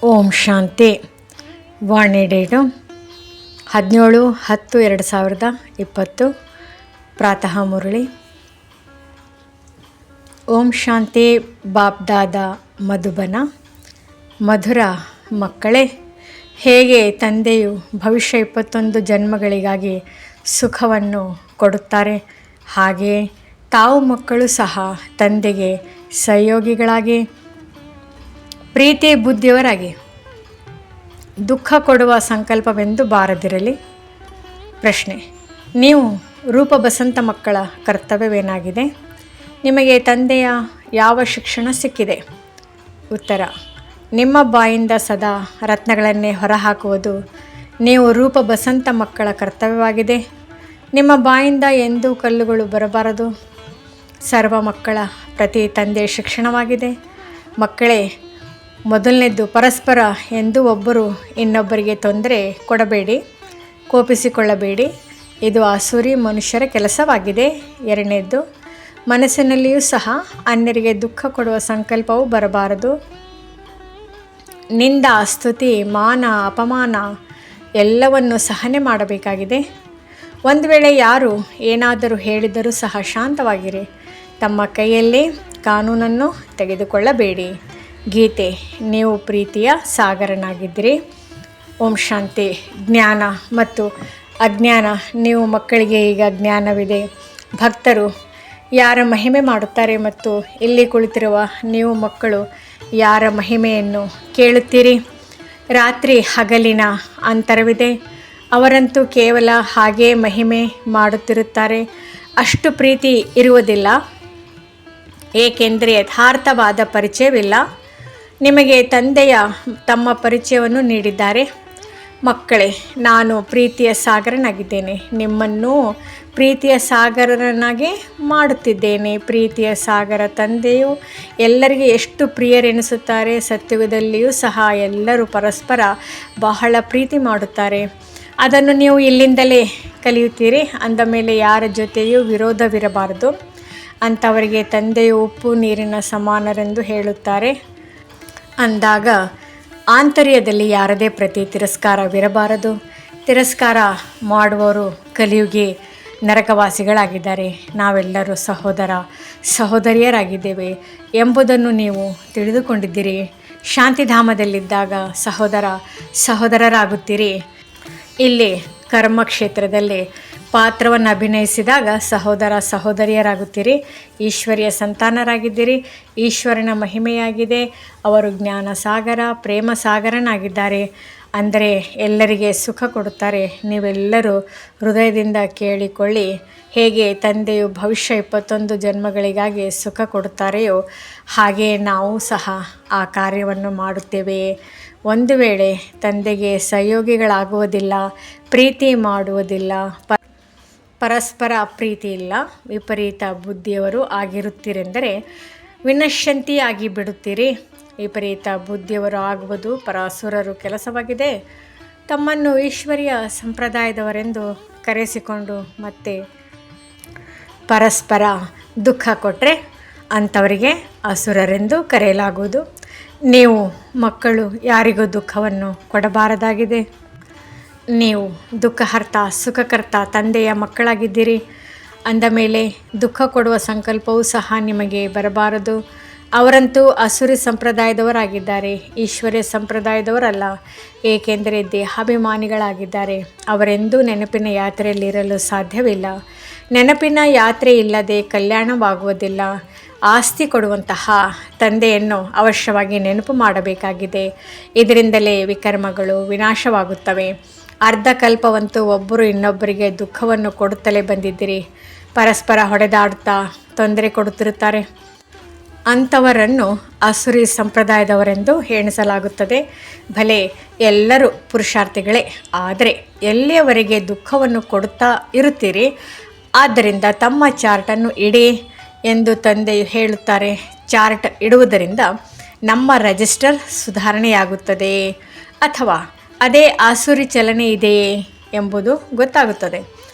ಓಂ ಶಾಂತಿ. ವಾಣಿ date 17/10/2020. ಪ್ರಾತಃ ಮುರಳಿ. ಓಂ ಶಾಂತಿ. ಬಾಪ್ದಾದ ಮಧುಬನ. ಮಧುರ ಮಕ್ಕಳೇ, ಹೇಗೆ ತಂದೆಯು ಭವಿಷ್ಯ 21 ಜನ್ಮಗಳಿಗಾಗಿ ಸುಖವನ್ನು ಕೊಡುತ್ತಾರೆ, ಹಾಗೆಯೇ ತಾವು ಮಕ್ಕಳು ಸಹ ತಂದೆಗೆ ಸಹಯೋಗಿಗಳಾಗಿ ಪ್ರೀತಿ ಬುದ್ಧಿಯವರಾಗಿ ದುಃಖ ಕೊಡುವ ಸಂಕಲ್ಪವೆಂದು ಬಾರದಿರಲಿ. ಪ್ರಶ್ನೆ: ನೀವು ರೂಪ ಬಸಂತ ಮಕ್ಕಳ ಕರ್ತವ್ಯವೇನಾಗಿದೆ? ನಿಮಗೆ ತಂದೆಯ ಯಾವ ಶಿಕ್ಷಣ ಸಿಕ್ಕಿದೆ? ಉತ್ತರ: ನಿಮ್ಮ ಬಾಯಿಂದ ಸದಾ ರತ್ನಗಳನ್ನೇ ಹೊರಹಾಕುವುದು ನೀವು ರೂಪ ಬಸಂತ ಮಕ್ಕಳ ಕರ್ತವ್ಯವಾಗಿದೆ. ನಿಮ್ಮ ಬಾಯಿಂದ ಎಂದೂ ಕಲ್ಲುಗಳು ಬರಬಾರದು. ಸರ್ವ ಮಕ್ಕಳ ಪ್ರತಿ ತಂದೆಯ ಶಿಕ್ಷಣವಾಗಿದೆ. ಮಕ್ಕಳೇ, ಮೊದಲನೇದ್ದು ಪರಸ್ಪರ ಎಂದು ಒಬ್ಬರು ಇನ್ನೊಬ್ಬರಿಗೆ ತೊಂದರೆ ಕೊಡಬೇಡಿ, ಕೋಪಿಸಿಕೊಳ್ಳಬೇಡಿ. ಇದು ಆಸುರಿ ಮನುಷ್ಯರ ಕೆಲಸವಾಗಿದೆ. ಎರಡನೇದ್ದು, ಮನಸ್ಸಿನಲ್ಲಿಯೂ ಸಹ ಅನ್ಯರಿಗೆ ದುಃಖ ಕೊಡುವ ಸಂಕಲ್ಪವೂ ಬರಬಾರದು. ನಿಂದ, ಸ್ತುತಿ, ಮಾನ, ಅಪಮಾನ ಎಲ್ಲವನ್ನು ಸಹನೆ ಮಾಡಬೇಕಾಗಿದೆ. ಒಂದು ವೇಳೆ ಯಾರು ಏನಾದರೂ ಹೇಳಿದರೂ ಸಹ ಶಾಂತವಾಗಿರಿ. ತಮ್ಮ ಕೈಯಲ್ಲಿ ಕಾನೂನನ್ನು ತೆಗೆದುಕೊಳ್ಳಬೇಡಿ. ಗೀತೆ: ನೀವು ಪ್ರೀತಿಯ ಸಾಗರನಾಗಿದ್ದೀರಿ. ಓಂ ಶಾಂತಿ. ಜ್ಞಾನ ಮತ್ತು ಅಜ್ಞಾನ. ನೀವು ಮಕ್ಕಳಿಗೆ ಈಗ ಜ್ಞಾನವಿದೆ. ಭಕ್ತರು ಯಾರ ಮಹಿಮೆ ಮಾಡುತ್ತಾರೆ ಮತ್ತು ಇಲ್ಲಿ ಕುಳಿತಿರುವ ನೀವು ಮಕ್ಕಳು ಯಾರ ಮಹಿಮೆಯನ್ನು ಕೇಳುತ್ತೀರಿ? ರಾತ್ರಿ ಹಗಲಿನ ಅಂತರವಿದೆ. ಅವರಂತೂ ಕೇವಲ ಹಾಗೇ ಮಹಿಮೆ ಮಾಡುತ್ತಿರುತ್ತಾರೆ. ಅಷ್ಟು ಪ್ರೀತಿ ಇರುವುದಿಲ್ಲ, ಏಕೆಂದರೆ ಯಥಾರ್ಥವಾದ ಪರಿಚಯವಿಲ್ಲ. ನಿಮಗೆ ತಂದೆಯ ತಮ್ಮ ಪರಿಚಯವನ್ನು ನೀಡಿದ್ದಾರೆ. ಮಕ್ಕಳೇ, ನಾನು ಪ್ರೀತಿಯ ಸಾಗರನಾಗಿದ್ದೇನೆ. ನಿಮ್ಮನ್ನು ಪ್ರೀತಿಯ ಸಾಗರನಾಗಿ ಮಾಡುತ್ತಿದ್ದೇನೆ. ಪ್ರೀತಿಯ ಸಾಗರ ತಂದೆಯು ಎಲ್ಲರಿಗೆ ಎಷ್ಟು ಪ್ರಿಯರೆನಿಸುತ್ತಾರೆ. ಸತ್ಯುಗದಲ್ಲಿಯೂ ಸಹ ಎಲ್ಲರೂ ಪರಸ್ಪರ ಬಹಳ ಪ್ರೀತಿ ಮಾಡುತ್ತಾರೆ. ಅದನ್ನು ನೀವು ಇಲ್ಲಿಂದಲೇ ಕಲಿಯುತ್ತೀರಿ. ಅಂದ ಮೇಲೆ ಯಾರ ಜೊತೆಯೂ ವಿರೋಧವಿರಬಾರದು. ಅಂಥವರಿಗೆ ತಂದೆಯು ಉಪ್ಪು ನೀರಿನ ಸಮಾನರೆಂದು ಹೇಳುತ್ತಾರೆ. ಅಂದಾಗ ಆಂತರ್ಯದಲ್ಲಿ ಯಾರದೇ ಪ್ರತಿ ತಿರಸ್ಕಾರವಿರಬಾರದು. ತಿರಸ್ಕಾರ ಮಾಡುವವರು ಕಲಿಯುಗಿ ನರಕವಾಸಿಗಳಾಗಿದ್ದಾರೆ. ನಾವೆಲ್ಲರೂ ಸಹೋದರ ಸಹೋದರಿಯರಾಗಿದ್ದೇವೆ ಎಂಬುದನ್ನು ನೀವು ತಿಳಿದುಕೊಂಡಿದ್ದೀರಿ. ಶಾಂತಿಧಾಮದಲ್ಲಿದ್ದಾಗ ಸಹೋದರ ಸಹೋದರರಾಗುತ್ತೀರಿ. ಇಲ್ಲಿ ಕರ್ಮಕ್ಷೇತ್ರದಲ್ಲಿ ಪಾತ್ರವನ್ನು ಅಭಿನಯಿಸಿದಾಗ ಸಹೋದರ ಸಹೋದರಿಯರಾಗುತ್ತೀರಿ. ಈಶ್ವರಿಯ ಸಂತಾನರಾಗಿದ್ದೀರಿ. ಈಶ್ವರನ ಮಹಿಮೆಯಾಗಿದೆ. ಅವರು ಜ್ಞಾನ ಸಾಗರ, ಪ್ರೇಮ ಸಾಗರನಾಗಿದ್ದಾರೆ. ಅಂದರೆ ಎಲ್ಲರಿಗೆ ಸುಖ ಕೊಡುತ್ತಾರೆ. ನೀವೆಲ್ಲರೂ ಹೃದಯದಿಂದ ಕೇಳಿಕೊಳ್ಳಿ. ಹೇಗೆ ತಂದೆಯು ಭವಿಷ್ಯ 21 ಜನ್ಮಗಳಿಗಾಗಿ ಸುಖ ಕೊಡುತ್ತಾರೆಯೋ ಹಾಗೆಯೇ ನಾವು ಸಹ ಆ ಕಾರ್ಯವನ್ನು ಮಾಡುತ್ತೇವೆಯೇ? ಒಂದು ವೇಳೆ ತಂದೆಗೆ ಸಹಯೋಗಿಗಳಾಗುವುದಿಲ್ಲ, ಪ್ರೀತಿ ಮಾಡುವುದಿಲ್ಲ, ಪರಸ್ಪರ ಪ್ರೀತಿ ಇಲ್ಲ, ವಿಪರೀತ ಬುದ್ಧಿಯವರು ಆಗಿರುತ್ತೀರೆಂದರೆ ವಿನಶ್ಯಂತಿಯಾಗಿ ಬಿಡುತ್ತೀರಿ. ವಿಪರೀತ ಬುದ್ಧಿಯವರು ಆಗುವುದು ಪರಾಸುರರು ಕೆಲಸವಾಗಿದೆ. ತಮ್ಮನ್ನು ಈಶ್ವರಿಯ ಸಂಪ್ರದಾಯದವರೆಂದು ಕರೆಸಿಕೊಂಡು ಮತ್ತೆ ಪರಸ್ಪರ ದುಃಖ ಕೊಟ್ಟರೆ ಅಂಥವರಿಗೆ ಅಸುರರೆಂದು ಕರೆಯಲಾಗುವುದು. ನೀವು ಮಕ್ಕಳು ಯಾರಿಗೂ ದುಃಖವನ್ನು ಕೊಡಬಾರದಾಗಿದೆ. ನೀವು ದುಃಖಹರ್ತ ಸುಖಕರ್ತ ತಂದೆಯ ಮಕ್ಕಳಾಗಿದ್ದೀರಿ. ಅಂದ ಮೇಲೆ ದುಃಖ ಕೊಡುವ ಸಂಕಲ್ಪವೂ ಸಹ ನಿಮಗೆ ಬರಬಾರದು. ಅವರಂತೂ ಅಸುರಿ ಸಂಪ್ರದಾಯದವರಾಗಿದ್ದಾರೆ, ಈಶ್ವರ್ಯ ಸಂಪ್ರದಾಯದವರಲ್ಲ. ಏಕೆಂದರೆ ದೇಹಾಭಿಮಾನಿಗಳಾಗಿದ್ದಾರೆ. ಅವರೆಂದೂ ನೆನಪಿನ ಯಾತ್ರೆಯಲ್ಲಿರಲು ಸಾಧ್ಯವಿಲ್ಲ. ನೆನಪಿನ ಯಾತ್ರೆ ಇಲ್ಲದೆ ಕಲ್ಯಾಣವಾಗುವುದಿಲ್ಲ. ಆಸ್ತಿ ಕೊಡುವಂತಹ ತಂದೆಯನ್ನು ಅವಶ್ಯವಾಗಿ ನೆನಪು ಮಾಡಬೇಕಾಗಿದೆ. ಇದರಿಂದಲೇ ವಿಕರ್ಮಗಳು ವಿನಾಶವಾಗುತ್ತವೆ. ಅರ್ಧ ಕಲ್ಪವಂತೂ ಒಬ್ಬರು ಇನ್ನೊಬ್ಬರಿಗೆ ದುಃಖವನ್ನು ಕೊಡುತ್ತಲೇ ಬಂದಿದ್ದೀರಿ. ಪರಸ್ಪರ ಹೊಡೆದಾಡುತ್ತಾ ತೊಂದರೆ ಕೊಡುತ್ತಿರುತ್ತಾರೆ. ಅಂಥವರನ್ನು ಅಸುರಿ ಸಂಪ್ರದಾಯದವರೆಂದು ಎಣಿಸಲಾಗುತ್ತದೆ. ಭಲೆ ಎಲ್ಲರೂ ಪುರುಷಾರ್ಥಿಗಳೇ, ಆದರೆ ಎಲ್ಲಿಯವರೆಗೆ ದುಃಖವನ್ನು ಕೊಡುತ್ತಾ ಇರುತ್ತೀರಿ. ಆದ್ದರಿಂದ ತಮ್ಮ ಚಾರ್ಟನ್ನು ಇಡಿ ಎಂದು ತಂದೆಯು ಹೇಳುತ್ತಾರೆ. ಚಾರ್ಟ್ ಇಡುವುದರಿಂದ ನಮ್ಮ ರಿಜಿಸ್ಟರ್ ಸುಧಾರಣೆಯಾಗುತ್ತದೆ ಅಥವಾ ಅದೇ ಆಸುರಿ ಚಲನೆ ಇದೆಯೇ ಎಂಬುದು ಗೊತ್ತಾಗುತ್ತದೆ.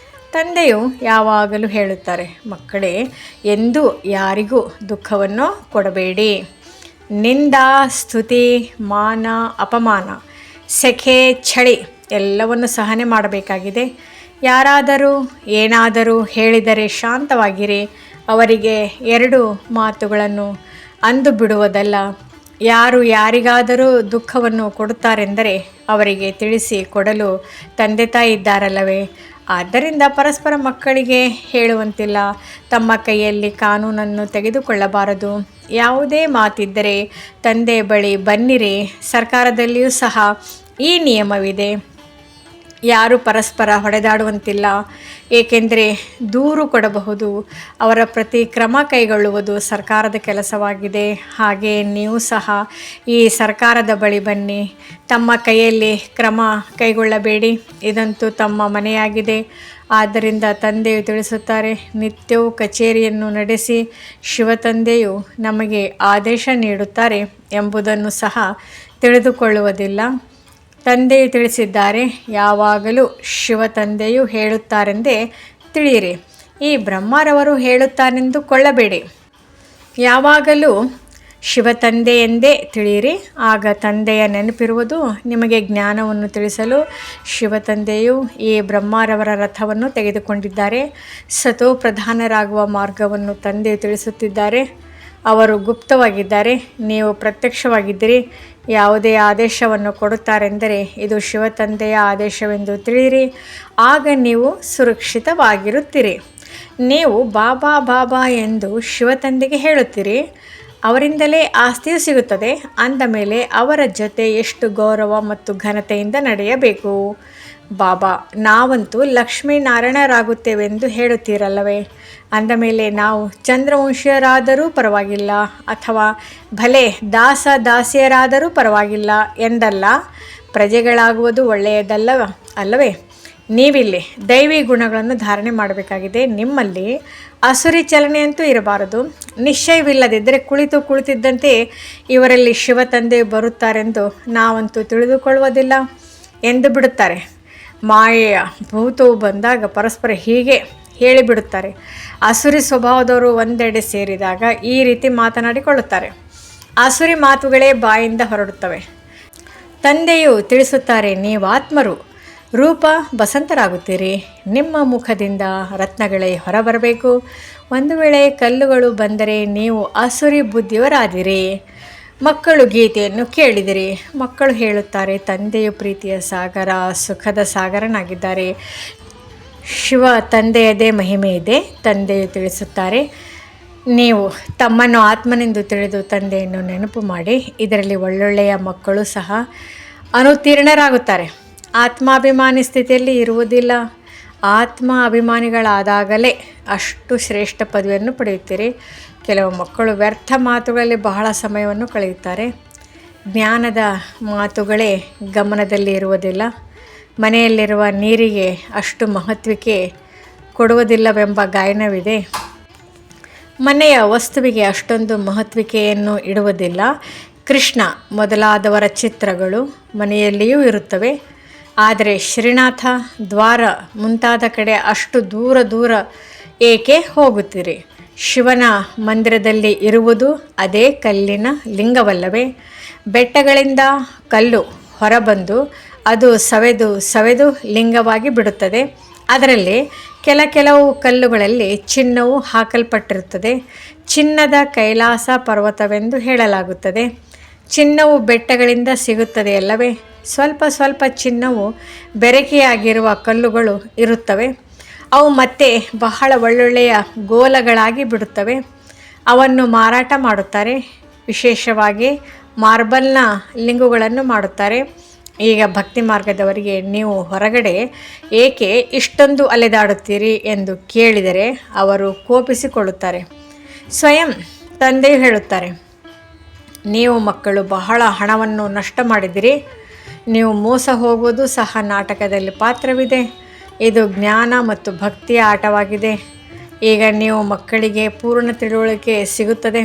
ತಂದೆಯು ಯಾವಾಗಲೂ ಹೇಳುತ್ತಾರೆ, ಮಕ್ಕಳೇ, ಎಂದೂ ಯಾರಿಗೂ ದುಃಖವನ್ನು ಕೊಡಬೇಡಿ. ನಿಂದ, ಸ್ತುತಿ, ಮಾನ, ಅಪಮಾನ, ಸೆಖೆ, ಚಳಿ ಎಲ್ಲವನ್ನು ಸಹನೆ ಮಾಡಬೇಕಾಗಿದೆ. ಯಾರಾದರೂ ಏನಾದರೂ ಹೇಳಿದರೆ ಶಾಂತವಾಗಿರಿ. ಅವರಿಗೆ 2 ಮಾತುಗಳನ್ನು ಅಂದು ಬಿಡುವುದಲ್ಲ. ಯಾರು ಯಾರಿಗಾದರೂ ದುಃಖವನ್ನು ಕೊಡುತ್ತಾರೆಂದರೆ ಅವರಿಗೆ ತಿಳಿಸಿ ಕೊಡಲು ತಂದೆ ತಾಯಿ ಇದ್ದಾರಲ್ಲವೇ? ಆದ್ದರಿಂದ ಪರಸ್ಪರ ಮಕ್ಕಳಿಗೆ ಹೇಳುವಂತಿಲ್ಲ. ತಮ್ಮ ಕೈಯಲ್ಲಿ ಕಾನೂನನ್ನು ತೆಗೆದುಕೊಳ್ಳಬಾರದು. ಯಾವುದೇ ಮಾತಿದ್ದರೆ ತಂದೆ ಬಳಿ ಬನ್ನಿರಿ. ಸರ್ಕಾರದಲ್ಲಿಯೂ ಸಹ ಈ ನಿಯಮವಿದೆ. ಯಾರು ಪರಸ್ಪರ ಹೊಡೆದಾಡುವಂತಿಲ್ಲ, ಏಕೆಂದರೆ ದೂರು ಕೊಡಬಹುದು. ಅವರ ಪ್ರತಿ ಕ್ರಮ ಕೈಗೊಳ್ಳುವುದು ಸರ್ಕಾರದ ಕೆಲಸವಾಗಿದೆ. ಹಾಗೆ ನೀವು ಸಹ ಈ ಸರ್ಕಾರದ ಬಳಿ ಬನ್ನಿ. ತಮ್ಮ ಕೈಯಲ್ಲಿ ಕ್ರಮ ಕೈಗೊಳ್ಳಬೇಡಿ, ಇದಂತೂ ತಮ್ಮ ಮನೆಯಾಗಿದೆ. ಆದ್ದರಿಂದ ತಂದೆಯು ತಿಳಿಸುತ್ತಾರೆ, ನಿತ್ಯವೂ ಕಚೇರಿಯನ್ನು ನಡೆಸಿ ಶಿವತಂದೆಯು ನಮಗೆ ಆದೇಶ ನೀಡುತ್ತಾರೆ ಎಂಬುದನ್ನು ಸಹ ತಿಳಿದುಕೊಳ್ಳುವುದಿಲ್ಲ. ತಂದೆಯು ತಿಳಿಸಿದ್ದಾರೆ, ಯಾವಾಗಲೂ ಶಿವತಂದೆಯು ಹೇಳುತ್ತಾರೆಂದೇ ತಿಳಿಯಿರಿ. ಈ ಬ್ರಹ್ಮರವರು ಹೇಳುತ್ತಾರೆಂದು ಕೊಳ್ಳಬೇಡಿ. ಯಾವಾಗಲೂ ಶಿವತಂದೆ ಎಂದೇ ತಿಳಿಯಿರಿ. ಆಗ ತಂದೆಯ ನೆನಪಿರುವುದು. ನಿಮಗೆ ಜ್ಞಾನವನ್ನು ತಿಳಿಸಲು ಶಿವತಂದೆಯು ಈ ಬ್ರಹ್ಮರವರ ರಥವನ್ನು ತೆಗೆದುಕೊಂಡಿದ್ದಾರೆ. ಸತೋ ಪ್ರಧಾನರಾಗುವ ಮಾರ್ಗವನ್ನು ತಂದೆಯು ತಿಳಿಸುತ್ತಿದ್ದಾರೆ. ಅವರು ಗುಪ್ತವಾಗಿದ್ದಾರೆ, ನೀವು ಪ್ರತ್ಯಕ್ಷವಾಗಿದ್ದೀರಿ. ಯಾವುದೇ ಆದೇಶವನ್ನು ಕೊಡುತ್ತಾರೆಂದರೆ ಇದು ಶಿವತಂದೆಯ ಆದೇಶವೆಂದು ತಿಳಿಯಿರಿ. ಆಗ ನೀವು ಸುರಕ್ಷಿತವಾಗಿರುತ್ತೀರಿ. ನೀವು ಬಾಬಾ ಬಾಬಾ ಎಂದು ಶಿವತಂದೆಗೆ ಹೇಳುತ್ತೀರಿ. ಅವರಿಂದಲೇ ಆಸ್ತಿಯು ಸಿಗುತ್ತದೆ. ಅಂದ ಮೇಲೆ ಅವರ ಜೊತೆ ಎಷ್ಟು ಗೌರವ ಮತ್ತು ಘನತೆಯಿಂದ ನಡೆಯಬೇಕು. ಬಾಬಾ, ನಾವಂತೂ ಲಕ್ಷ್ಮೀನಾರಾಯಣರಾಗುತ್ತೇವೆಂದು ಹೇಳುತ್ತೀರಲ್ಲವೇ? ಅಂದ ಮೇಲೆ ನಾವು ಚಂದ್ರವಂಶೀಯರಾದರೂ ಪರವಾಗಿಲ್ಲ, ಅಥವಾ ಭಲೆ ದಾಸ ದಾಸಿಯರಾದರೂ ಪರವಾಗಿಲ್ಲ ಎಂದಲ್ಲ. ಪ್ರಜೆಗಳಾಗುವುದು ಒಳ್ಳೆಯದಲ್ಲ ಅಲ್ಲವೇ? ನೀವಿಲ್ಲಿ ದೈವಿ ಗುಣಗಳನ್ನು ಧಾರಣೆ ಮಾಡಬೇಕಾಗಿದೆ. ನಿಮ್ಮಲ್ಲಿ ಅಸುರಿ ಚಲನೆಯಂತೂ ಇರಬಾರದು. ನಿಶ್ಚಯವಿಲ್ಲದಿದ್ದರೆ ಕುಳಿತಿದ್ದಂತೆ ಇವರಲ್ಲಿ ಶಿವತಂದೆ ಬರುತ್ತಾರೆಂದು ನಾವಂತೂ ತಿಳಿದುಕೊಳ್ಳುವುದಿಲ್ಲ ಎಂದು ಬಿಡುತ್ತಾರೆ. ಮಾಯೆಯ ಭೂತವು ಬಂದಾಗ ಪರಸ್ಪರ ಹೀಗೆ ಹೇಳಿಬಿಡುತ್ತಾರೆ. ಅಸುರಿ ಸ್ವಭಾವದವರು ಒಂದೆಡೆ ಸೇರಿದಾಗ ಈ ರೀತಿ ಮಾತನಾಡಿಕೊಳ್ಳುತ್ತಾರೆ. ಅಸುರಿ ಮಾತುಗಳೇ ಬಾಯಿಂದ ಹೊರಡುತ್ತವೆ. ತಂದೆಯು ತಿಳಿಸುತ್ತಾರೆ, ನೀವಾತ್ಮರು ರೂಪ ಬಸಂತರಾಗುತ್ತೀರಿ. ನಿಮ್ಮ ಮುಖದಿಂದ ರತ್ನಗಳೇ ಹೊರಬರಬೇಕು. ಒಂದು ವೇಳೆ ಕಲ್ಲುಗಳು ಬಂದರೆ ನೀವು ಅಸುರಿ ಬುದ್ಧಿಯವರಾದಿರಿ. ಮಕ್ಕಳು ಗೀತೆಯನ್ನು ಕೇಳಿದಿರಿ. ಮಕ್ಕಳು ಹೇಳುತ್ತಾರೆ, ತಂದೆಯು ಪ್ರೀತಿಯ ಸಾಗರ, ಸುಖದ ಸಾಗರನಾಗಿದ್ದಾರೆ. ಶಿವ ತಂದೆಯದೇ ಮಹಿಮೆ ಇದೆ. ತಂದೆಯು ತಿಳಿಸುತ್ತಾರೆ, ನೀವು ತಮ್ಮನ್ನು ಆತ್ಮನೆಂದು ತಿಳಿದು ತಂದೆಯನ್ನು ನೆನಪು ಮಾಡಿ. ಇದರಲ್ಲಿ ಒಳ್ಳೊಳ್ಳೆಯ ಮಕ್ಕಳು ಸಹ ಅನುತ್ತೀರ್ಣರಾಗುತ್ತಾರೆ. ಆತ್ಮಾಭಿಮಾನಿ ಸ್ಥಿತಿಯಲ್ಲಿ ಇರುವುದಿಲ್ಲ. ಆತ್ಮ ಅಭಿಮಾನಿಗಳಾದಾಗಲೇ ಅಷ್ಟು ಶ್ರೇಷ್ಠ ಪದವಿಯನ್ನು ಪಡೆಯುತ್ತೀರಿ. ಕೆಲವು ಮಕ್ಕಳು ವ್ಯರ್ಥ ಮಾತುಗಳಲ್ಲಿ ಬಹಳ ಸಮಯವನ್ನು ಕಳೆಯುತ್ತಾರೆ. ಜ್ಞಾನದ ಮಾತುಗಳೇ ಗಮನದಲ್ಲಿ ಇರುವುದಿಲ್ಲ. ಮನೆಯಲ್ಲಿರುವ ನೀರಿಗೆ ಅಷ್ಟು ಮಹತ್ವಕ್ಕೆ ಕೊಡುವುದಿಲ್ಲವೆಂಬ ಗಾಯನವಿದೆ. ಮನೆಯ ವಸ್ತುವಿಗೆ ಅಷ್ಟೊಂದು ಮಹತ್ವಿಕೆಯನ್ನು ಇಡುವುದಿಲ್ಲ. ಕೃಷ್ಣ ಮೊದಲಾದವರ ಚಿತ್ರಗಳು ಮನೆಯಲ್ಲಿಯೂ ಇರುತ್ತವೆ. ಆದರೆ ಶ್ರೀನಾಥ, ದ್ವಾರ ಮುಂತಾದ ಕಡೆ ಅಷ್ಟು ದೂರ ಏಕೆ ಹೋಗುತ್ತೀರಿ? ಶಿವನ ಮಂದಿರದಲ್ಲಿ ಇರುವುದು ಅದೇ ಕಲ್ಲಿನ ಲಿಂಗವಲ್ಲವೇ? ಬೆಟ್ಟಗಳಿಂದ ಕಲ್ಲು ಹೊರಬಂದು ಅದು ಸವೆದು ಲಿಂಗವಾಗಿ ಬಿಡುತ್ತದೆ. ಅದರಲ್ಲಿ ಕೆಲವು ಕಲ್ಲುಗಳಲ್ಲಿ ಚಿನ್ನವು ಹಾಕಲ್ಪಟ್ಟಿರುತ್ತದೆ. ಚಿನ್ನದ ಕೈಲಾಸ ಪರ್ವತವೆಂದು ಹೇಳಲಾಗುತ್ತದೆ. ಚಿನ್ನವು ಬೆಟ್ಟಗಳಿಂದ ಸಿಗುತ್ತದೆಯಲ್ಲವೇ? ಸ್ವಲ್ಪ ಚಿನ್ನವು ಬೆರಕೆಯಾಗಿರುವ ಕಲ್ಲುಗಳು ಇರುತ್ತವೆ. ಅವು ಮತ್ತೆ ಬಹಳ ಒಳ್ಳೊಳ್ಳೆಯ ಗೋಲಗಳಾಗಿ ಬಿಡುತ್ತವೆ. ಅವನ್ನು ಮಾರಾಟ ಮಾಡುತ್ತಾರೆ. ವಿಶೇಷವಾಗಿ ಮಾರ್ಬಲ್ನ ಲಿಂಗುಗಳನ್ನು ಮಾಡುತ್ತಾರೆ. ಈಗ ಭಕ್ತಿ ಮಾರ್ಗದವರಿಗೆ ನೀವು ಹೊರಗಡೆ ಏಕೆ ಇಷ್ಟೊಂದು ಅಲೆದಾಡುತ್ತೀರಿ ಎಂದು ಕೇಳಿದರೆ ಅವರು ಕೋಪಿಸಿಕೊಳ್ಳುತ್ತಾರೆ. ಸ್ವಯಂ ತಂದೆಯು ಹೇಳುತ್ತಾರೆ, ನೀವು ಮಕ್ಕಳು ಬಹಳ ಹಣವನ್ನು ನಷ್ಟ ಮಾಡಿದಿರಿ. ನೀವು ಮೋಸ ಹೋಗುವುದು ಸಹ ನಾಟಕದಲ್ಲಿ ಪಾತ್ರವಿದೆ. ಇದು ಜ್ಞಾನ ಮತ್ತು ಭಕ್ತಿಯ ಆಟವಾಗಿದೆ. ಈಗ ನೀವು ಮಕ್ಕಳಿಗೆ ಪೂರ್ಣ ತಿಳುವಳಿಕೆ ಸಿಗುತ್ತದೆ.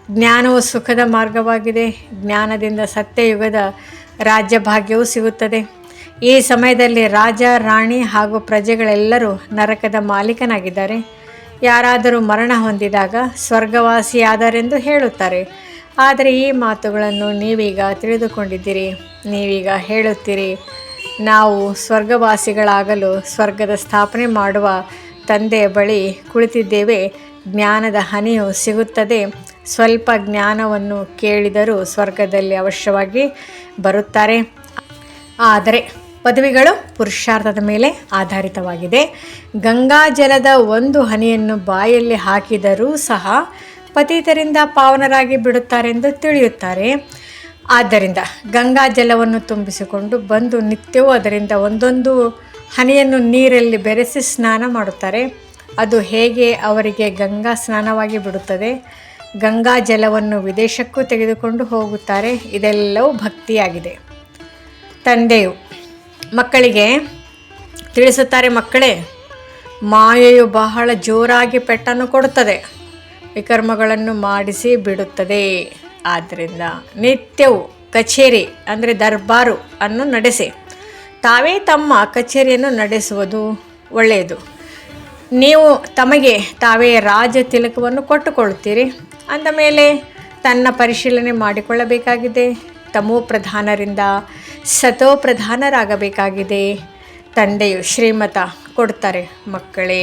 ಜ್ಞಾನವು ಸುಖದ ಮಾರ್ಗವಾಗಿದೆ. ಜ್ಞಾನದಿಂದ ಸತ್ಯಯುಗದ ರಾಜ್ಯಭಾಗ್ಯವೂ ಸಿಗುತ್ತದೆ. ಈ ಸಮಯದಲ್ಲಿ ರಾಜ, ರಾಣಿ ಹಾಗೂ ಪ್ರಜೆಗಳೆಲ್ಲರೂ ನರಕದ ಮಾಲೀಕನಾಗಿದ್ದಾರೆ. ಯಾರಾದರೂ ಮರಣ ಹೊಂದಿದಾಗ ಸ್ವರ್ಗವಾಸಿಯಾದರೆಂದು ಹೇಳುತ್ತಾರೆ. ಆದರೆ ಈ ಮಾತುಗಳನ್ನು ನೀವೀಗ ತಿಳಿದುಕೊಂಡಿದ್ದೀರಿ. ನೀವೀಗ ಹೇಳುತ್ತೀರಿ, ನಾವು ಸ್ವರ್ಗವಾಸಿಗಳಾಗಲು ಸ್ವರ್ಗದ ಸ್ಥಾಪನೆ ಮಾಡುವ ತಂದೆಯ ಬಳಿ ಕುಳಿತಿದ್ದೇವೆ. ಜ್ಞಾನದ ಹನಿಯು ಸಿಗುತ್ತದೆ. ಸ್ವಲ್ಪ ಜ್ಞಾನವನ್ನು ಕೇಳಿದರೂ ಸ್ವರ್ಗದಲ್ಲಿ ಅವಶ್ಯವಾಗಿ ಬರುತ್ತಾರೆ. ಆದರೆ ಪದವಿಗಳು ಪುರುಷಾರ್ಥದ ಮೇಲೆ ಆಧಾರಿತವಾಗಿದೆ. ಗಂಗಾಜಲದ ಒಂದು ಹನಿಯನ್ನು ಬಾಯಲ್ಲಿ ಹಾಕಿದರೂ ಸಹ ಪತಿತರಿಂದ ಪಾವನರಾಗಿ ಬಿಡುತ್ತಾರೆಂದು ತಿಳಿಯುತ್ತಾರೆ. ಆದ್ದರಿಂದ ಗಂಗಾಜಲವನ್ನು ತುಂಬಿಸಿಕೊಂಡು ಬಂದು ನಿತ್ಯವೂ ಅದರಿಂದ ಒಂದೊಂದು ಹನಿಯನ್ನು ನೀರಲ್ಲಿ ಬೆರೆಸಿ ಸ್ನಾನ ಮಾಡುತ್ತಾರೆ. ಅದು ಹೇಗೆ ಅವರಿಗೆ ಗಂಗಾ ಸ್ನಾನವಾಗಿ ಬಿಡುತ್ತದೆ. ಗಂಗಾ ಜಲವನ್ನು ವಿದೇಶಕ್ಕೂ ತೆಗೆದುಕೊಂಡು ಹೋಗುತ್ತಾರೆ. ಇದೆಲ್ಲವೂ ಭಕ್ತಿಯಾಗಿದೆ. ತಂದೆಯು ಮಕ್ಕಳಿಗೆ ತಿಳಿಸುತ್ತಾರೆ, ಮಕ್ಕಳೇ, ಮಾಯೆಯು ಬಹಳ ಜೋರಾಗಿ ಪೆಟ್ಟನ್ನು ಕೊಡುತ್ತದೆ, ವಿಕರ್ಮಗಳನ್ನು ಮಾಡಿಸಿ ಬಿಡುತ್ತದೆ. ಆದ್ದರಿಂದ ನಿತ್ಯವೂ ಕಚೇರಿ ಅಂದರೆ ದರ್ಬಾರು ಅನ್ನು ನಡೆಸಿ ತಾವೇ ತಮ್ಮ ಕಚೇರಿಯನ್ನು ನಡೆಸುವುದು ಒಳ್ಳೆಯದು. ನೀವು ತಮಗೆ ತಾವೇ ರಾಜ ತಿಲಕವನ್ನು ಕೊಟ್ಟುಕೊಳ್ಳುತ್ತೀರಿ. ಅಂದ ಮೇಲೆ ತನ್ನ ಪರಿಶೀಲನೆ ಮಾಡಿಕೊಳ್ಳಬೇಕಾಗಿದೆ. ತಮೋ ಪ್ರಧಾನರಿಂದ ಸತೋ ಪ್ರಧಾನರಾಗಬೇಕಾಗಿದೆ. ತಂದೆಯು ಶ್ರೀಮತ ಕೊಡ್ತಾರೆ, ಮಕ್ಕಳೇ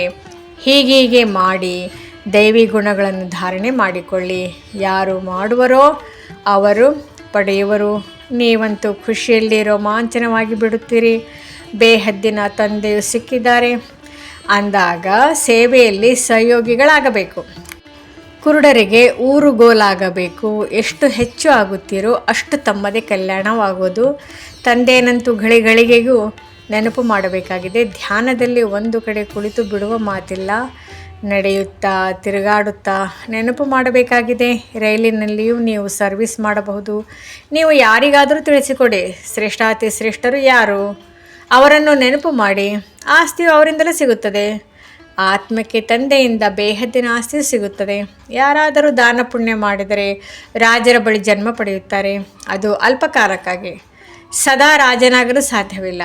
ಹೀಗೀಗೆ ಮಾಡಿ ದೈವಿ ಗುಣಗಳನ್ನು ಧಾರಣೆ ಮಾಡಿಕೊಳ್ಳಿ. ಯಾರು ಮಾಡುವರೋ ಅವರು ಪಡೆಯುವರು. ನೀವಂತೂ ಖುಷಿಯಲ್ಲಿ ರೋಮಾಂಚನವಾಗಿ ಬಿಡುತ್ತೀರಿ. ಬೇಹದ್ದಿನ ತಂದೆಯು ಸಿಕ್ಕಿದ್ದಾರೆ ಅಂದಾಗ ಸೇವೆಯಲ್ಲಿ ಸಹಯೋಗಿಗಳಾಗಬೇಕು. ಕುರುಡರಿಗೆ ಊರುಗೋಲಾಗಬೇಕು. ಎಷ್ಟು ಹೆಚ್ಚು ಆಗುತ್ತೀರೋ ಅಷ್ಟು ತಮ್ಮದೇ ಕಲ್ಯಾಣವಾಗುವುದು. ತಂದೆಯನ್ನಂತೂ ಗಳಿಗೆಗೂ ನೆನಪು ಮಾಡಬೇಕಾಗಿದೆ. ಧ್ಯಾನದಲ್ಲಿ ಒಂದು ಕಡೆ ಕುಳಿತು ಬಿಡುವ ಮಾತಿಲ್ಲ. ನಡೆಯುತ್ತಾ ತಿರುಗಾಡುತ್ತಾ ನೆನಪು ಮಾಡಬೇಕಾಗಿದೆ. ರೈಲಿನಲ್ಲಿಯೂ ನೀವು ಸರ್ವಿಸ್ ಮಾಡಬಹುದು. ನೀವು ಯಾರಿಗಾದರೂ ತಿಳಿಸಿಕೊಡಿ, ಶ್ರೇಷ್ಠಾತಿ ಶ್ರೇಷ್ಠರು ಯಾರು, ಅವರನ್ನು ನೆನಪು ಮಾಡಿ. ಆಸ್ತಿಯು ಅವರಿಂದಲೇ ಸಿಗುತ್ತದೆ. ಆತ್ಮಕ್ಕೆ ತಂದೆಯಿಂದ ಬೇಹದ್ದಿನ ಆಸ್ತಿಯು ಸಿಗುತ್ತದೆ. ಯಾರಾದರೂ ದಾನ ಪುಣ್ಯ ಮಾಡಿದರೆ ರಾಜರ ಬಳಿ ಜನ್ಮ ಪಡೆಯುತ್ತಾರೆ. ಅದು ಅಲ್ಪಕಾಲಕ್ಕಾಗಿ, ಸದಾ ರಾಜನಾಗಲು ಸಾಧ್ಯವಿಲ್ಲ.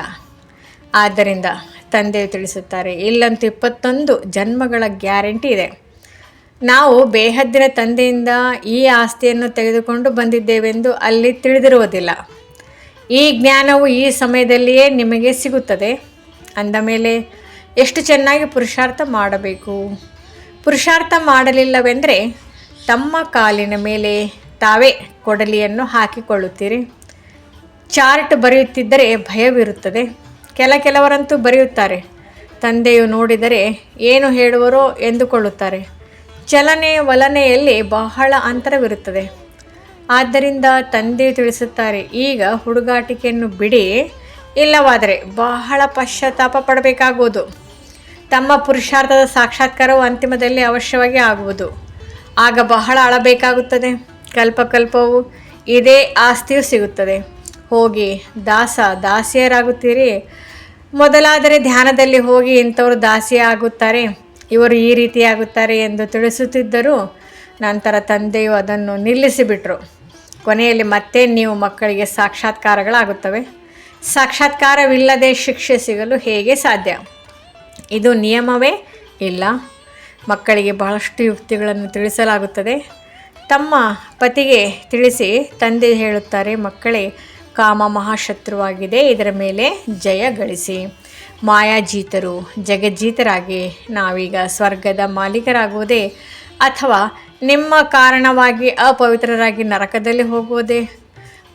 ಆದ್ದರಿಂದ ತಂದೆಯು ತಿಳಿಸುತ್ತಾರೆ, ಇಲ್ಲಂತೂ 21 ಜನ್ಮಗಳ ಗ್ಯಾರಂಟಿ ಇದೆ. ನಾವು ಬೇಹದ್ದಿನ ತಂದೆಯಿಂದ ಈ ಆಸ್ತಿಯನ್ನು ತೆಗೆದುಕೊಂಡು ಬಂದಿದ್ದೇವೆಂದು ಅಲ್ಲಿ ತಿಳಿದಿರುವುದಿಲ್ಲ. ಈ ಜ್ಞಾನವು ಈ ಸಮಯದಲ್ಲಿಯೇ ನಿಮಗೆ ಸಿಗುತ್ತದೆ. ಅಂದ ಮೇಲೆ ಎಷ್ಟು ಚೆನ್ನಾಗಿ ಪುರುಷಾರ್ಥ ಮಾಡಬೇಕು. ಪುರುಷಾರ್ಥ ಮಾಡಲಿಲ್ಲವೆಂದರೆ ತಮ್ಮ ಕಾಲಿನ ಮೇಲೆ ತಾವೇ ಕೊಡಲಿಯನ್ನು ಹಾಕಿಕೊಳ್ಳುತ್ತೀರಿ. ಚಾರ್ಟ್ ಬರೆಯುತ್ತಿದ್ದರೆ ಭಯವಿರುತ್ತದೆ. ಕೆಲವರಂತೂ ಬರೆಯುತ್ತಾರೆ. ತಂದೆಯು ನೋಡಿದರೆ ಏನು ಹೇಳುವರೋ ಎಂದುಕೊಳ್ಳುತ್ತಾರೆ. ಚಲನೆ ವಲನೆಯಲ್ಲಿ ಬಹಳ ಅಂತರವಿರುತ್ತದೆ. ಆದ್ದರಿಂದ ತಂದೆಯು ತಿಳಿಸುತ್ತಾರೆ, ಈಗ ಹುಡುಗಾಟಿಕೆಯನ್ನು ಬಿಡಿ, ಇಲ್ಲವಾದರೆ ಬಹಳ ಪಶ್ಚಾತ್ತಾಪ ಪಡಬೇಕಾಗುವುದು. ತಮ್ಮ ಪುರುಷಾರ್ಥದ ಸಾಕ್ಷಾತ್ಕಾರವು ಅಂತಿಮದಲ್ಲಿ ಅವಶ್ಯವಾಗಿ ಆಗುವುದು. ಆಗ ಬಹಳ ಅಳಬೇಕಾಗುತ್ತದೆ. ಕಲ್ಪಕಲ್ಪವು ಇದೇ ಆಸ್ತಿಯು ಸಿಗುತ್ತದೆ. ಹೋಗಿ ದಾಸಿಯರಾಗುತ್ತೀರಿ. ಮೊದಲಾದರೆ ಧ್ಯಾನದಲ್ಲಿ ಹೋಗಿ ಇಂಥವರು ದಾಸಿಯೇ ಆಗುತ್ತಾರೆ, ಇವರು ಈ ರೀತಿಯಾಗುತ್ತಾರೆ ಎಂದು ತಿಳಿಸುತ್ತಿದ್ದರು. ನಂತರ ತಂದೆಯು ಅದನ್ನು ನಿಲ್ಲಿಸಿಬಿಟ್ರು. ಕೊನೆಯಲ್ಲಿ ಮತ್ತೆ ನೀವು ಮಕ್ಕಳಿಗೆ ಸಾಕ್ಷಾತ್ಕಾರಗಳಾಗುತ್ತವೆ. ಸಾಕ್ಷಾತ್ಕಾರವಿಲ್ಲದೆ ಶಿಕ್ಷೆ ಸಿಗಲು ಹೇಗೆ ಸಾಧ್ಯ? ಇದು ನಿಯಮವೇ ಇಲ್ಲ. ಮಕ್ಕಳಿಗೆ ಬಹಳಷ್ಟು ಯುಕ್ತಿಗಳನ್ನು ತಿಳಿಸಲಾಗುತ್ತದೆ. ತಮ್ಮ ಪತಿಗೆ ತಿಳಿಸಿ ತಂದೆ ಹೇಳುತ್ತಾರೆ, ಮಕ್ಕಳೇ, ಕಾಮ ಮಹಾಶತ್ರುವಾಗಿದೆ, ಇದರ ಮೇಲೆ ಜಯ ಗಳಿಸಿ ಮಾಯಾಜೀತರು ಜಗಜ್ಜೀತರಾಗಿ ನಾವೀಗ ಸ್ವರ್ಗದ ಮಾಲೀಕರಾಗುವುದೇ ಅಥವಾ ನಿಮ್ಮ ಕಾರಣವಾಗಿ ಅಪವಿತ್ರರಾಗಿ ನರಕದಲ್ಲಿ ಹೋಗುವುದೇ?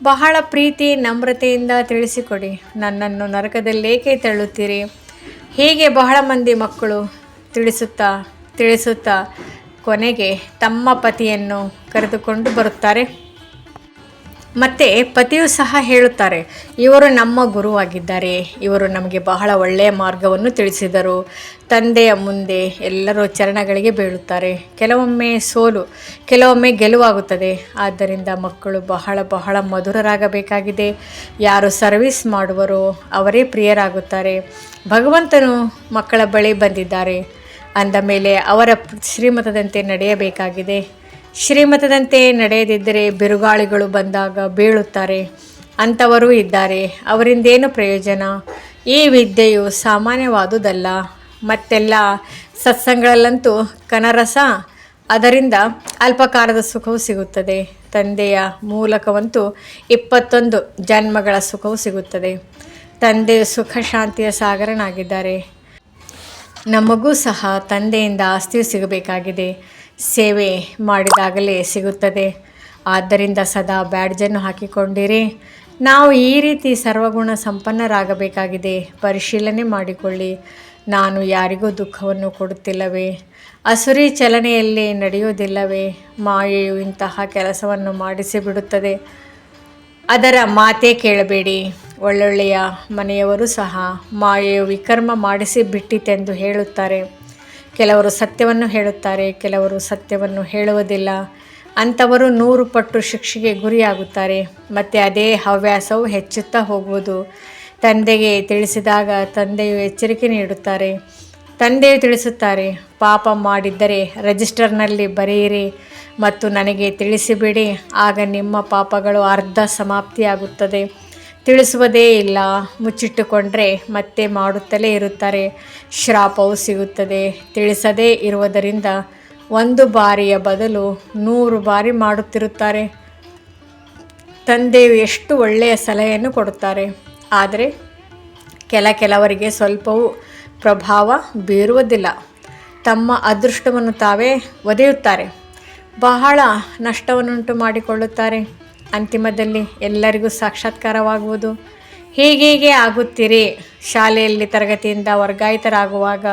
ಬಹಳ ಪ್ರೀತಿ ನಮ್ರತೆಯಿಂದ ತಿಳಿಸಿಕೊಡಿ, ನನ್ನನ್ನು ನರಕದಲ್ಲೇಕೆ ತಳ್ಳುತ್ತೀರಿ? ಹೀಗೆ ಬಹಳ ಮಂದಿ ಮಕ್ಕಳು ತಿಳಿಸುತ್ತಾ ಕೊನೆಗೆ ತಮ್ಮ ಪತಿಯನ್ನು ಕರೆದುಕೊಂಡು ಬರುತ್ತಾರೆ. ಮತ್ತು ಪತಿಯು ಸಹ ಹೇಳುತ್ತಾರೆ, ಇವರು ನಮ್ಮ ಗುರುವಾಗಿದ್ದಾರೆ, ಇವರು ನಮಗೆ ಬಹಳ ಒಳ್ಳೆಯ ಮಾರ್ಗವನ್ನು ತಿಳಿಸಿದರು. ತಂದೆಯ ಮುಂದೆ ಎಲ್ಲರೂ ಚರಣಗಳಿಗೆ ಬೀಳುತ್ತಾರೆ. ಕೆಲವೊಮ್ಮೆ ಸೋಲು, ಕೆಲವೊಮ್ಮೆ ಗೆಲುವಾಗುತ್ತದೆ. ಆದ್ದರಿಂದ ಮಕ್ಕಳು ಬಹಳ ಮಧುರರಾಗಬೇಕಾಗಿದೆ. ಯಾರು ಸರ್ವಿಸ್ ಮಾಡುವರೋ ಅವರೇ ಪ್ರಿಯರಾಗುತ್ತಾರೆ. ಭಗವಂತನು ಮಕ್ಕಳ ಬಳಿ ಬಂದಿದ್ದಾರೆ ಅಂದ ಮೇಲೆ ಅವರ ಶ್ರೀಮತದಂತೆ ನಡೆಯಬೇಕಾಗಿದೆ. ಶ್ರೀಮತದಂತೆ ನಡೆಯದಿದ್ದರೆ ಬಿರುಗಾಳಿಗಳು ಬಂದಾಗ ಬೀಳುತ್ತಾರೆ. ಅಂಥವರೂ ಇದ್ದಾರೆ. ಅವರಿಂದೇನು ಪ್ರಯೋಜನ? ಈ ವಿದ್ಯೆಯು ಸಾಮಾನ್ಯವಾದುದಲ್ಲ. ಮತ್ತೆಲ್ಲ ಸತ್ಸಂಗಗಳಲ್ಲಂತೂ ಕನರಸ ಅದರಿಂದ ಅಲ್ಪಕಾಲದ ಸುಖವು ಸಿಗುತ್ತದೆ. ತಂದೆಯ ಮೂಲಕವಂತೂ 21 ಜನ್ಮಗಳ ಸುಖವು ಸಿಗುತ್ತದೆ. ತಂದೆಯು ಸುಖ ಶಾಂತಿಯ ಸಾಗರನಾಗಿದ್ದಾರೆ. ನಮಗೂ ಸಹ ತಂದೆಯಿಂದ ಆಸ್ತಿಯು ಸಿಗಬೇಕಾಗಿದೆ. ಸೇವೆ ಮಾಡಿದಾಗಲೇ ಸಿಗುತ್ತದೆ. ಆದ್ದರಿಂದ ಸದಾ ಬ್ಯಾಡ್ಜನ್ನು ಹಾಕಿಕೊಂಡಿರಿ. ನಾವು ಈ ರೀತಿ ಸರ್ವಗುಣ ಸಂಪನ್ನರಾಗಬೇಕಾಗಿದೆ. ಪರಿಶೀಲನೆ ಮಾಡಿಕೊಳ್ಳಿ. ನಾನು ಯಾರಿಗೂ ದುಃಖವನ್ನು ಕೊಡುತ್ತಿಲ್ಲವೇ? ಅಸುರಿ ಚಲನೆಯಲ್ಲಿ ನಡೆಯುವುದಿಲ್ಲವೇ? ಮಾಯೆಯು ಇಂತಹ ಕೆಲಸವನ್ನು ಮಾಡಿಸಿಬಿಡುತ್ತದೆ. ಅದರ ಮಾತೇ ಕೇಳಬೇಡಿ. ಒಳ್ಳೊಳ್ಳೆಯ ಮನೆಯವರು ಸಹ ಮಾಯೆಯು ವಿಕರ್ಮ ಮಾಡಿಸಿ ಬಿಟ್ಟಿತೆಂದು ಹೇಳುತ್ತಾರೆ. ಕೆಲವರು ಸತ್ಯವನ್ನು ಹೇಳುತ್ತಾರೆ, ಕೆಲವರು ಸತ್ಯವನ್ನು ಹೇಳುವುದಿಲ್ಲ. ಅಂಥವರು 100 ಪಟ್ಟು ಶಿಕ್ಷೆಗೆ ಗುರಿಯಾಗುತ್ತಾರೆ. ಮತ್ತು ಅದೇ ಹವ್ಯಾಸವು ಹೆಚ್ಚುತ್ತಾ ಹೋಗುವುದು. ತಂದೆಗೆ ತಿಳಿಸಿದಾಗ ತಂದೆಯು ಎಚ್ಚರಿಕೆ ನೀಡುತ್ತಾರೆ. ತಂದೆಯು ತಿಳಿಸುತ್ತಾರೆ, ಪಾಪ ಮಾಡಿದ್ದರೆ ರಿಜಿಸ್ಟರ್ನಲ್ಲಿ ಬರೆಯಿರಿ ಮತ್ತು ನನಗೆ ತಿಳಿಸಿಬಿಡಿ. ಆಗ ನಿಮ್ಮ ಪಾಪಗಳು ಅರ್ಧ ಸಮಾಪ್ತಿಯಾಗುತ್ತದೆ. ತಿಳಿಸುವುದೇ ಇಲ್ಲ, ಮುಚ್ಚಿಟ್ಟುಕೊಂಡ್ರೆ ಮತ್ತೆ ಮಾಡುತ್ತಲೇ ಇರುತ್ತಾರೆ. ಶ್ರಾಪವು ಸಿಗುತ್ತದೆ. ತಿಳಿಸದೇ ಇರುವುದರಿಂದ 1 ಬಾರಿಯ ಬದಲು 100 ಬಾರಿ ಮಾಡುತ್ತಿರುತ್ತಾರೆ. ತಂದೆಯು ಎಷ್ಟು ಒಳ್ಳೆಯ ಸಲಹೆಯನ್ನು ಕೊಡುತ್ತಾರೆ. ಆದರೆ ಕೆಲವರಿಗೆ ಸ್ವಲ್ಪವೂ ಪ್ರಭಾವ ಬೀರುವುದಿಲ್ಲ. ತಮ್ಮ ಅದೃಷ್ಟವನ್ನು ತಾವೇ ಒದೆಯುತ್ತಾರೆ. ಬಹಳ ನಷ್ಟವನ್ನುಂಟು ಮಾಡಿಕೊಳ್ಳುತ್ತಾರೆ. ಅಂತಿಮದಲ್ಲಿ ಎಲ್ಲರಿಗೂ ಸಾಕ್ಷಾತ್ಕಾರವಾಗುವುದು. ಹೀಗೀಗೆ ಆಗುತ್ತೀರಿ. ಶಾಲೆಯಲ್ಲಿ ತರಗತಿಯಿಂದ ವರ್ಗಾಯಿತರಾಗುವಾಗ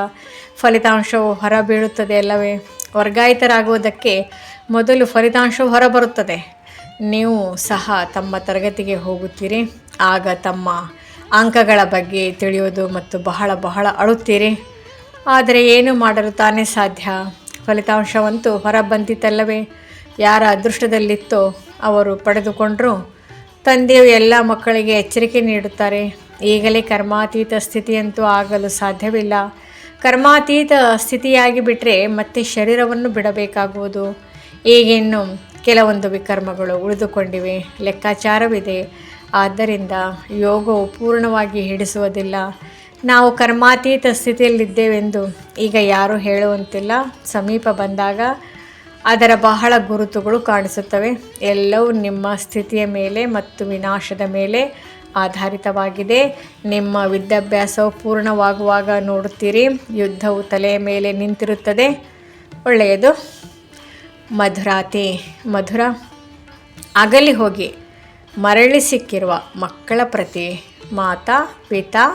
ಫಲಿತಾಂಶವು ಹೊರಬೀಳುತ್ತದೆ ಅಲ್ಲವೇ? ವರ್ಗಾಯಿತರಾಗುವುದಕ್ಕೆ ಮೊದಲು ಫಲಿತಾಂಶವು ಹೊರಬರುತ್ತದೆ. ನೀವು ಸಹ ತಮ್ಮ ತರಗತಿಗೆ ಹೋಗುತ್ತೀರಿ. ಆಗ ತಮ್ಮ ಅಂಕಗಳ ಬಗ್ಗೆ ತಿಳಿಯುವುದು ಮತ್ತು ಬಹಳ ಅಳುತ್ತೀರಿ. ಆದರೆ ಏನು ಮಾಡಲು ತಾನೇ ಸಾಧ್ಯ? ಫಲಿತಾಂಶವಂತೂ ಹೊರ ಬಂದಿತಲ್ಲವೇ? ಯಾರ ಅದೃಷ್ಟದಲ್ಲಿತ್ತೋ ಅವರು ಪಡೆದುಕೊಂಡರು. ತಂದೆಯು ಎಲ್ಲ ಮಕ್ಕಳಿಗೆ ಎಚ್ಚರಿಕೆ ನೀಡುತ್ತಾರೆ. ಈಗಲೇ ಕರ್ಮಾತೀತ ಸ್ಥಿತಿಯಂತೂ ಆಗಲು ಸಾಧ್ಯವಿಲ್ಲ. ಕರ್ಮಾತೀತ ಸ್ಥಿತಿಯಾಗಿ ಬಿಟ್ಟರೆ ಮತ್ತೆ ಶರೀರವನ್ನು ಬಿಡಬೇಕಾಗುವುದು. ಈಗಿನ್ನು ಕೆಲವೊಂದು ವಿಕರ್ಮಗಳು ಉಳಿದುಕೊಂಡಿವೆ, ಲೆಕ್ಕಾಚಾರವಿದೆ. ಆದ್ದರಿಂದ ಯೋಗವು ಪೂರ್ಣವಾಗಿ ಹಿಡಿಸುವುದಿಲ್ಲ. ನಾವು ಕರ್ಮಾತೀತ ಸ್ಥಿತಿಯಲ್ಲಿದ್ದೇವೆಂದು ಈಗ ಯಾರೂ ಹೇಳುವಂತಿಲ್ಲ. ಸಮೀಪ ಬಂದಾಗ ಅದರ ಬಹಳ ಗುರುತುಗಳು ಕಾಣಿಸುತ್ತವೆ. ಎಲ್ಲವೂ ನಿಮ್ಮ ಸ್ಥಿತಿಯ ಮೇಲೆ ಮತ್ತು ವಿನಾಶದ ಮೇಲೆ ಆಧಾರಿತವಾಗಿದೆ. ನಿಮ್ಮ ವಿದ್ಯಾಭ್ಯಾಸವು ಪೂರ್ಣವಾಗುವಾಗ ನೋಡುತ್ತೀರಿ, ಯುದ್ಧವು ತಲೆಯ ಮೇಲೆ ನಿಂತಿರುತ್ತದೆ. ಒಳ್ಳೆಯದು. ಮಧುರಾತಿ ಮಧುರ. ಅಗಲಿ ಹೋಗಿ ಮರಳಿ ಸಿಕ್ಕಿರುವ ಮಕ್ಕಳ ಪ್ರತಿ ಮಾತಾ ಪಿತಾ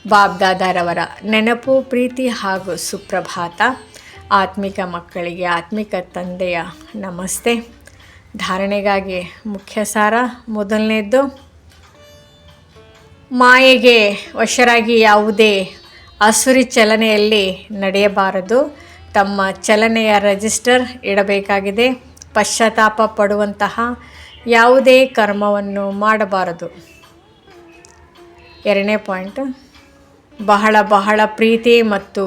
ಬಾಬ್ದಾದಾರವರ ನೆನಪು, ಪ್ರೀತಿ ಹಾಗೂ ಸುಪ್ರಭಾತ. ಆತ್ಮಿಕ ಮಕ್ಕಳಿಗೆ ಆತ್ಮಿಕ ತಂದೆಯ ನಮಸ್ತೆ. ಧಾರಣೆಗಾಗಿ ಮುಖ್ಯ ಸಾರ. ಮೊದಲನೇದ್ದು, ಮಾಯೆಗೆ ವಶರಾಗಿ ಯಾವುದೇ ಅಸುರಿ ಚಲನೆಯಲ್ಲಿ ನಡೆಯಬಾರದು. ತಮ್ಮ ಚಲನೆಯ ರಿಜಿಸ್ಟರ್ ಇಡಬೇಕಾಗಿದೆ. ಪಶ್ಚಾತ್ತಾಪ ಪಡುವಂತಹ ಯಾವುದೇ ಕರ್ಮವನ್ನು ಮಾಡಬಾರದು. 2ನೇ ಪಾಯಿಂಟ್, ಬಹಳ ಪ್ರೀತಿ ಮತ್ತು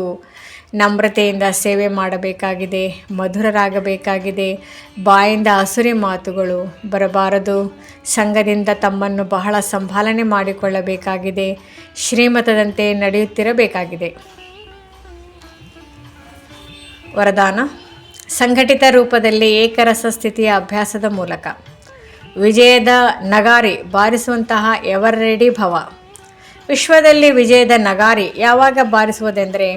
ನಮ್ರತೆಯಿಂದ ಸೇವೆ ಮಾಡಬೇಕಾಗಿದೆ. ಮಧುರರಾಗಬೇಕಾಗಿದೆ. ಬಾಯಿಂದ ಅಸುರಿ ಮಾತುಗಳು ಬರಬಾರದು. ಸಂಘದಿಂದ ತಮ್ಮನ್ನು ಬಹಳ ಸಂಭಾಲನೆ ಮಾಡಿಕೊಳ್ಳಬೇಕಾಗಿದೆ. ಶ್ರೀಮತದಂತೆ ನಡೆಯುತ್ತಿರಬೇಕಾಗಿದೆ. ವರದಾನ: ಸಂಘಟಿತ ರೂಪದಲ್ಲಿ ಏಕರಸ ಸ್ಥಿತಿಯ ಅಭ್ಯಾಸದ ಮೂಲಕ ವಿಜಯದ ನಗಾರಿ ಬಾರಿಸುವಂತಹ ಎವರ್ ರೆಡಿ ಭವ. ವಿಶ್ವದಲ್ಲಿ ವಿಜಯದ ನಗಾರಿ ಯಾವಾಗ ಬಾರಿಸುವುದೆಂದರೆ,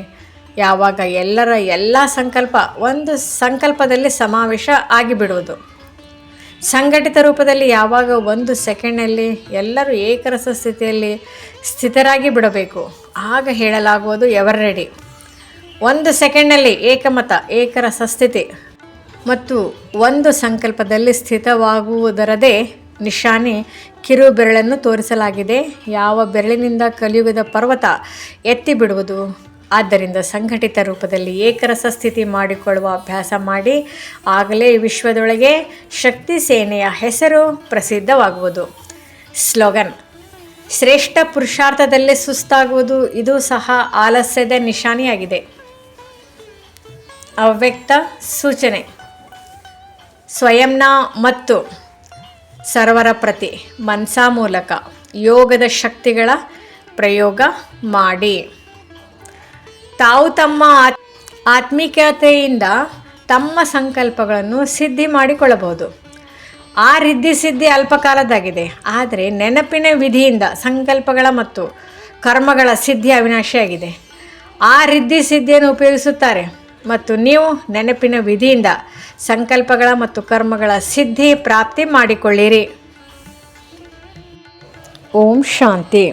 ಯಾವಾಗ ಎಲ್ಲರ ಎಲ್ಲ ಸಂಕಲ್ಪ ಒಂದು ಸಂಕಲ್ಪದಲ್ಲಿ ಸಮಾವೇಶ ಆಗಿಬಿಡುವುದು. ಸಂಘಟಿತ ರೂಪದಲ್ಲಿ ಯಾವಾಗ 1 ಸೆಕೆಂಡ್ನಲ್ಲಿ ಎಲ್ಲರೂ ಏಕರಸ ಸ್ಥಿತಿಯಲ್ಲಿ ಸ್ಥಿತರಾಗಿ ಬಿಡಬೇಕು. ಆಗ ಹೇಳಲಾಗುವುದು ಎವರ್ ರೆಡಿ. 1 ಸೆಕೆಂಡ್ನಲ್ಲಿ ಏಕಮತ, ಏಕರಸ ಸ್ಥಿತಿ ಮತ್ತು 1 ಸಂಕಲ್ಪದಲ್ಲಿ ಸ್ಥಿತವಾಗುವುದರದೇ ನಿಶಾನೆ ಕಿರು ಬೆರಳನ್ನು ತೋರಿಸಲಾಗಿದೆ. ಯಾವ ಬೆರಳಿನಿಂದ ಕಲಿಯುಗದ ಪರ್ವತ ಎತ್ತಿ ಬಿಡುವುದು. ಆದ್ದರಿಂದ ಸಂಘಟಿತ ರೂಪದಲ್ಲಿ ಏಕರಸ ಸ್ಥಿತಿ ಮಾಡಿಕೊಳ್ಳುವ ಅಭ್ಯಾಸ ಮಾಡಿ. ಆಗಲೇ ವಿಶ್ವದೊಳಗೆ ಶಕ್ತಿ ಸೇನೆಯ ಹೆಸರು ಪ್ರಸಿದ್ಧವಾಗುವುದು. ಸ್ಲೋಗನ್: ಶ್ರೇಷ್ಠ ಪುರುಷಾರ್ಥದಲ್ಲೇ ಸುಸ್ತಾಗುವುದು. ಇದು ಸಹ ಆಲಸ್ಯದ ನಿಶಾನೆಯಾಗಿದೆ. ಅವ್ಯಕ್ತ ಸೂಚನೆ: ಸ್ವಯಂನ ಮತ್ತು ಸರ್ವರ ಪ್ರತಿ ಮನಸಾ ಮೂಲಕ ಯೋಗದ ಶಕ್ತಿಗಳ ಪ್ರಯೋಗ ಮಾಡಿ. ತಾವು ತಮ್ಮ ಆತ್ಮಿಕತೆಯಿಂದ ತಮ್ಮ ಸಂಕಲ್ಪಗಳನ್ನು ಸಿದ್ಧಿ ಮಾಡಿಕೊಳ್ಳಬಹುದು. ಆ ರಿದ್ಧಿ ಸಿದ್ಧಿ ಅಲ್ಪಕಾಲದಾಗಿದೆ, ಆದರೆ ನೆನಪಿನ ವಿಧಿಯಿಂದ ಸಂಕಲ್ಪಗಳ ಮತ್ತು ಕರ್ಮಗಳ ಸಿದ್ಧಿ ಅವಿನಾಶಿಯಾಗಿದೆ. ಆ ರಿದ್ಧಿ ಸಿದ್ಧಿಯನ್ನು ಉಪಯೋಗಿಸುತ್ತಾರೆ ಮತ್ತು ನೀವು ನೆನಪಿನ ವಿಧಿಯಿಂದ ಸಂಕಲ್ಪಗಳ ಮತ್ತು ಕರ್ಮಗಳ ಸಿದ್ಧಿ ಪ್ರಾಪ್ತಿ ಮಾಡಿಕೊಳ್ಳಿರಿ. ಓಂ ಶಾಂತಿ.